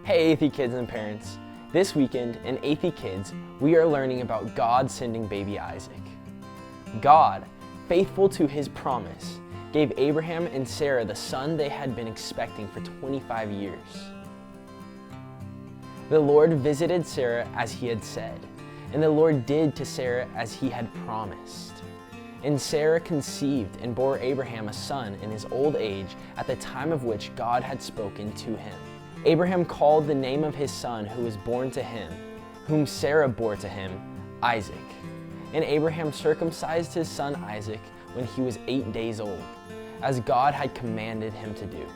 Hey Athey kids and parents. This weekend in Athey Kids, we are learning about God sending baby Isaac. God, faithful to his promise, gave Abraham and Sarah the son they had been expecting for 25 years. The Lord visited Sarah as he had said, and the Lord did to Sarah as he had promised. And Sarah conceived and bore Abraham a son in his old age at the time of which God had spoken to him. Abraham called the name of his son who was born to him, whom Sarah bore to him, Isaac. And Abraham circumcised his son Isaac when he was 8 days old, as God had commanded him to do.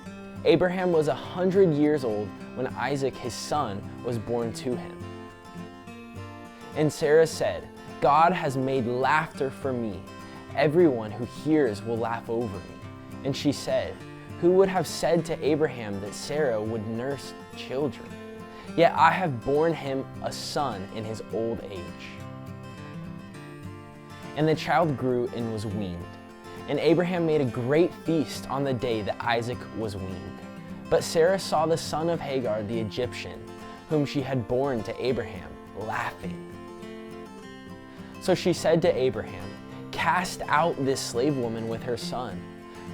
Abraham was 100 years old when Isaac his son was born to him. And Sarah said, God has made laughter for me. Everyone who hears will laugh over me. And she said, who would have said to Abraham that Sarah would nurse children? Yet I have borne him a son in his old age. And the child grew and was weaned. And Abraham made a great feast on the day that Isaac was weaned. But Sarah saw the son of Hagar the Egyptian, whom she had borne to Abraham, laughing. So she said to Abraham, cast out this slave woman with her son,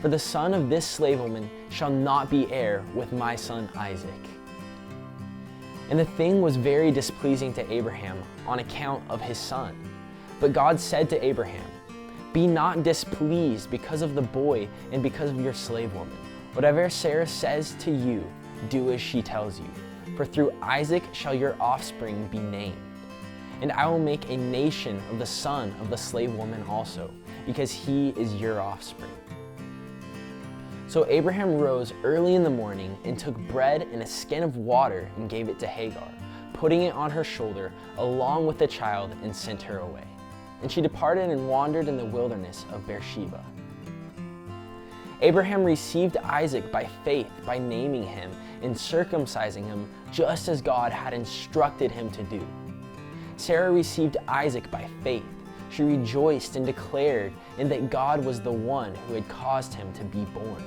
for the son of this slave woman shall not be heir with my son Isaac. And the thing was very displeasing to Abraham on account of his son. But God said to Abraham, be not displeased because of the boy and because of your slave woman. Whatever Sarah says to you, do as she tells you. For through Isaac shall your offspring be named. And I will make a nation of the son of the slave woman also, because he is your offspring. So Abraham rose early in the morning and took bread and a skin of water and gave it to Hagar, putting it on her shoulder along with the child, and sent her away. And she departed and wandered in the wilderness of Beersheba. Abraham received Isaac by faith by naming him and circumcising him just as God had instructed him to do. Sarah received Isaac by faith. She rejoiced and declared in that God was the one who had caused him to be born.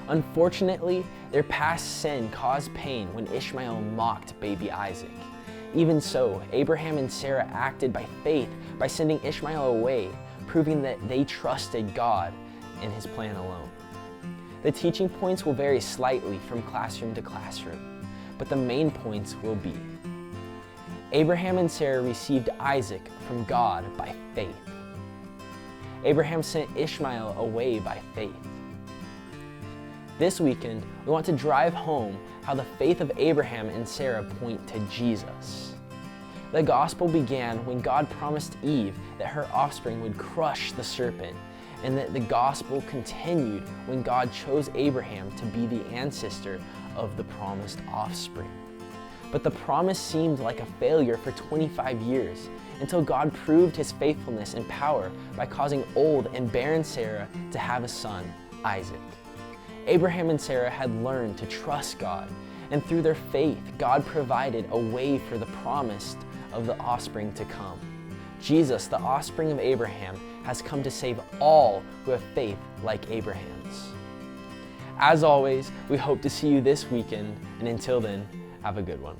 Unfortunately, their past sin caused pain when Ishmael mocked baby Isaac. Even so, Abraham and Sarah acted by faith by sending Ishmael away, proving that they trusted God and his plan alone. The teaching points will vary slightly from classroom to classroom, but the main points will be: Abraham and Sarah received Isaac from God by faith. Abraham sent Ishmael away by faith. This weekend, we want to drive home how the faith of Abraham and Sarah point to Jesus. The gospel began when God promised Eve that her offspring would crush the serpent, and that the gospel continued when God chose Abraham to be the ancestor of the promised offspring. But the promise seemed like a failure for 25 years until God proved his faithfulness and power by causing old and barren Sarah to have a son, Isaac. Abraham and Sarah had learned to trust God, and through their faith, God provided a way for the promise of the offspring to come. Jesus, the offspring of Abraham, has come to save all who have faith like Abraham's. As always, we hope to see you this weekend, and until then, have a good one.